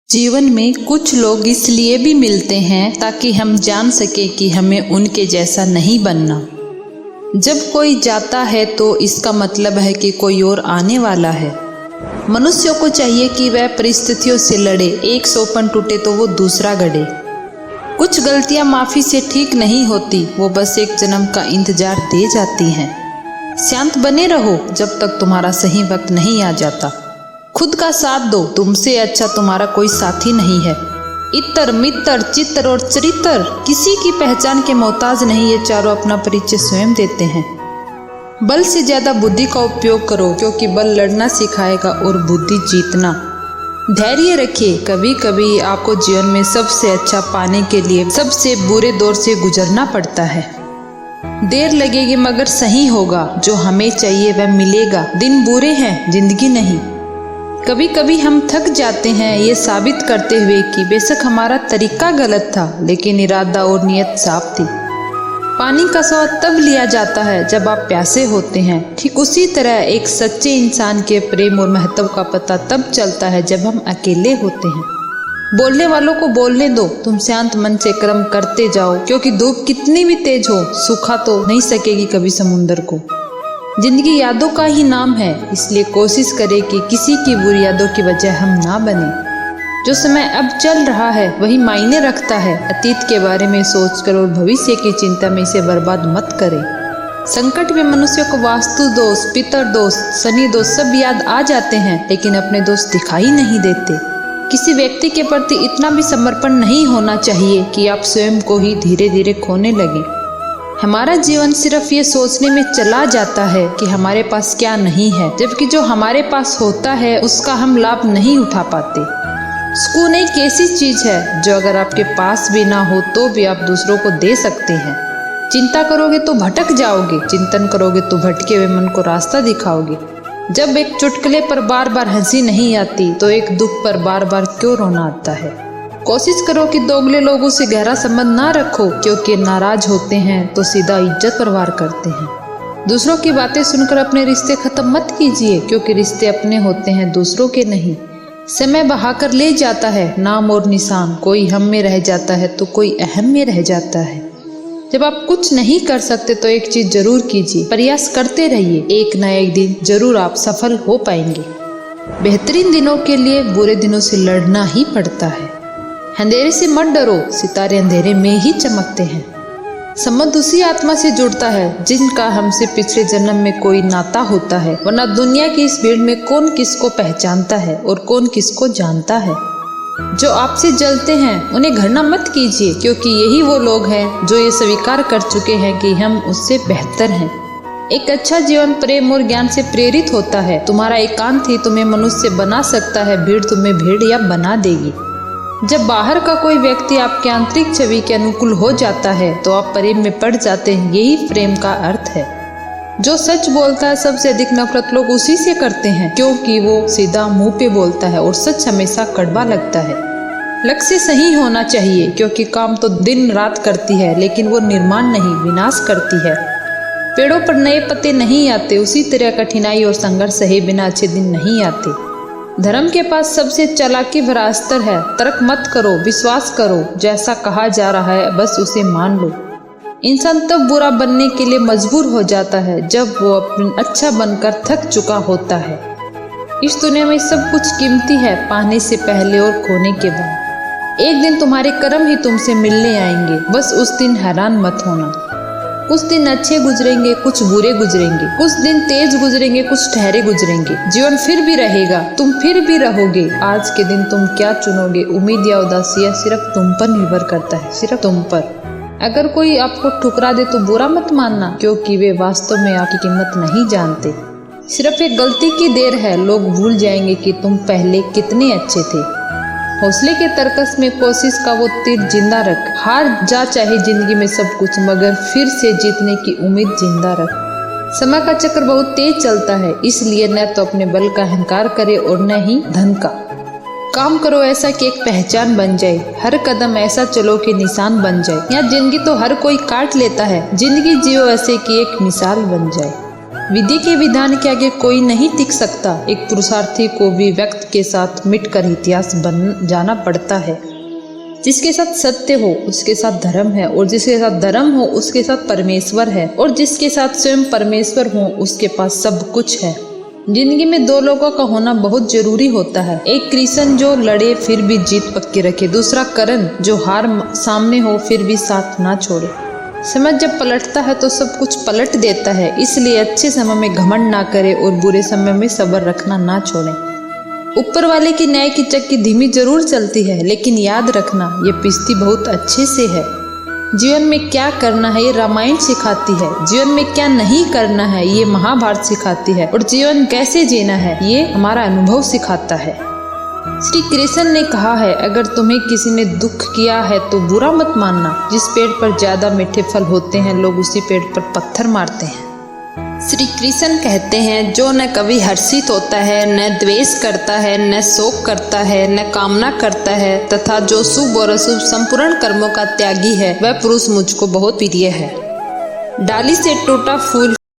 जीवन में कुछ लोग इसलिए भी मिलते हैं ताकि हम जान सके कि हमें उनके जैसा नहीं बनना। जब कोई जाता है तो इसका मतलब है कि कोई और आने वाला है। मनुष्यों को चाहिए कि वह परिस्थितियों से लड़े, एक सोपन टूटे तो वो दूसरा गढ़े। कुछ गलतियां माफ़ी से ठीक नहीं होती, वो बस एक जन्म का इंतजार दे जाती हैं। शांत बने रहो जब तक तुम्हारा सही वक्त नहीं आ जाता। खुद का साथ दो, तुमसे अच्छा तुम्हारा कोई साथी नहीं है। इतर मित्र चित्र और चरित्र किसी की पहचान के मोहताज नहीं, ये चारों अपना परिचय स्वयं देते हैं। बल से ज्यादा बुद्धि का उपयोग करो, क्योंकि बल लड़ना सिखाएगा और बुद्धि जीतना। धैर्य रखिए, कभी कभी आपको जीवन में सबसे अच्छा पाने के लिए सबसे बुरे दौर से गुजरना पड़ता है। देर लगेगी मगर सही होगा, जो हमें चाहिए वह मिलेगा। दिन बुरे हैं, जिंदगी नहीं। कभी कभी हम थक जाते हैं ये साबित करते हुए कि बेशक हमारा तरीका गलत था, लेकिन इरादा और नियत साफ थी। पानी का स्वाद तब लिया जाता है जब आप प्यासे होते हैं। ठीक उसी तरह एक सच्चे इंसान के प्रेम और महत्व का पता तब चलता है जब हम अकेले होते हैं। बोलने वालों को बोलने दो, तुम शांत मन से कर्म करते जाओ, क्योंकि धूप कितनी भी तेज हो सूखा तो नहीं सकेगी कभी समुंदर को। जिंदगी यादों का ही नाम है, इसलिए कोशिश करें कि किसी की बुरी यादों की वजह हम ना बने। जो समय अब चल रहा है वही मायने रखता है। अतीत के बारे में सोचकर और भविष्य की चिंता में इसे बर्बाद मत करें। संकट में मनुष्य को वास्तु दोष, पितर दोष, शनि दोष सब याद आ जाते हैं, लेकिन अपने दोष दिखाई नहीं देते। किसी व्यक्ति के प्रति इतना भी समर्पण नहीं होना चाहिए कि आप स्वयं को ही धीरे धीरे खोने लगे। हमारा जीवन सिर्फ ये सोचने में चला जाता है कि हमारे पास क्या नहीं है, जबकि जो हमारे पास होता है उसका हम लाभ नहीं उठा पाते। सुकून एक ऐसी चीज है जो अगर आपके पास भी ना हो तो भी आप दूसरों को दे सकते हैं। चिंता करोगे तो भटक जाओगे, चिंतन करोगे तो भटके हुए मन को रास्ता दिखाओगे। जब एक चुटकुले पर बार बार हंसी नहीं आती तो एक दुख पर बार बार क्यों रोना आता है। कोशिश करो कि दोगले लोगों से गहरा संबंध ना रखो, क्योंकि नाराज होते हैं तो सीधा इज्जत पर वार करते हैं। दूसरों की बातें सुनकर अपने रिश्ते खत्म मत कीजिए, क्योंकि रिश्ते अपने होते हैं, दूसरों के नहीं। समय बहाकर ले जाता है नाम और निशान, कोई हम में रह जाता है तो कोई अहम में रह जाता है। जब आप कुछ नहीं कर सकते तो एक चीज जरूर कीजिए, प्रयास करते रहिए, एक न एक दिन जरूर आप सफल हो पाएंगे। बेहतरीन दिनों के लिए बुरे दिनों से लड़ना ही पड़ता है। अंधेरे से मत डरो, सितारे अंधेरे में ही चमकते हैं। संबंध उसी आत्मा से जुड़ता है जिनका हमसे पिछले जन्म में कोई नाता होता है, वरना दुनिया की इस भीड़ में कौन किसको पहचानता है और कौन किसको जानता है। जो आपसे जलते हैं उन्हें घृणा मत कीजिए, क्योंकि यही वो लोग हैं जो ये स्वीकार कर चुके हैं कि हम उससे बेहतर हैं। एक अच्छा जीवन प्रेम और ज्ञान से प्रेरित होता है। तुम्हारा एकांत ही तुम्हें मनुष्य बना सकता है, भीड़ तुम्हें भेड़िया बना देगी। जब बाहर का कोई व्यक्ति आपके आंतरिक छवि के अनुकूल हो जाता है तो आप प्रेम में पड़ जाते हैं, यही प्रेम का अर्थ है। जो सच बोलता है सबसे अधिक नफरत लोग उसी से करते हैं, क्योंकि वो सीधा मुंह पे बोलता है और सच हमेशा कड़वा लगता है। लक्ष्य सही होना चाहिए, क्योंकि काम तो दिन रात करती है, लेकिन वो निर्माण नहीं विनाश करती है। पेड़ों पर नए पत्ते नहीं आते, उसी तरह कठिनाई और संघर्ष सहे बिना अच्छे दिन नहीं आते। धर्म के पास सबसे चालाकी भरा अस्त्र है। तर्क मत करो, विश्वास करो, जैसा कहा जा रहा है बस उसे मान लो। इंसान तब बुरा बनने के लिए मजबूर हो जाता है जब वो अपना अच्छा बनकर थक चुका होता है। इस दुनिया में सब कुछ कीमती है, पाने से पहले और खोने के बाद। एक दिन तुम्हारे कर्म ही तुमसे मिलने आएंगे, बस उस दिन हैरान मत होना। कुछ दिन अच्छे गुजरेंगे, कुछ बुरे गुजरेंगे, कुछ दिन तेज गुजरेंगे, कुछ ठहरे गुजरेंगे। जीवन फिर भी रहेगा, तुम फिर भी रहोगे। आज के दिन तुम क्या चुनोगे, उम्मीद या उदासी, सिर्फ तुम पर निर्भर करता है, सिर्फ तुम पर। अगर कोई आपको ठुकरा दे तो बुरा मत मानना, क्योंकि वे वास्तव में आपकी कीमत नहीं जानते। सिर्फ एक गलती की देर है, लोग भूल जाएंगे कि तुम पहले कितने अच्छे थे। हौसले के तरकस में कोशिश का वो तीर जिंदा रख। हार जा चाहे जिंदगी में सब कुछ, मगर फिर से जीतने की उम्मीद जिंदा रख। समय का चक्र बहुत तेज चलता है, इसलिए न तो अपने बल का अहंकार करे और न ही धन का। काम करो ऐसा कि एक पहचान बन जाए, हर कदम ऐसा चलो कि निशान बन जाए। यहाँ जिंदगी तो हर कोई काट लेता है, जिंदगी जियो ऐसे कि एक मिसाल बन जाए। विधि के विधान के आगे कोई नहीं टिक सकता। एक पुरुषार्थी को भी वक्त के साथ मिटकर इतिहास बन जाना पड़ता है। जिसके साथ सत्य हो उसके साथ धर्म है, और जिसके साथ धर्म हो उसके साथ परमेश्वर है, और जिसके साथ स्वयं परमेश्वर हो उसके पास सब कुछ है। जिंदगी में दो लोगों का होना बहुत जरूरी होता है। एक कृष्ण जो लड़े फिर भी जीत पक्की रखे, दूसरा करण जो हार सामने हो फिर भी साथ ना छोड़े। समय जब पलटता है तो सब कुछ पलट देता है, इसलिए अच्छे समय में घमंड ना करे और बुरे समय में सब्र रखना ना छोड़े। ऊपर वाले की न्याय की चक्की धीमी जरूर चलती है, लेकिन याद रखना ये पिसती बहुत अच्छे से है। जीवन में क्या करना है ये रामायण सिखाती है, जीवन में क्या नहीं करना है ये महाभारत सिखाती है, और जीवन कैसे जीना है ये हमारा अनुभव सिखाता है। श्री कृष्ण ने कहा है, अगर तुम्हें किसी ने दुख किया है तो बुरा मत मानना। जिस पेड़ पर ज्यादा मीठे फल होते हैं लोग उसी पेड़ पर पत्थर मारते हैं। श्री कृष्ण कहते हैं, जो न कभी हर्षित होता है, न द्वेष करता है, न शोक करता है, न कामना करता है, तथा जो शुभ और अशुभ संपूर्ण कर्मों का त्यागी है, वह पुरुष मुझको बहुत प्रिय है। डाली से टूटा फूल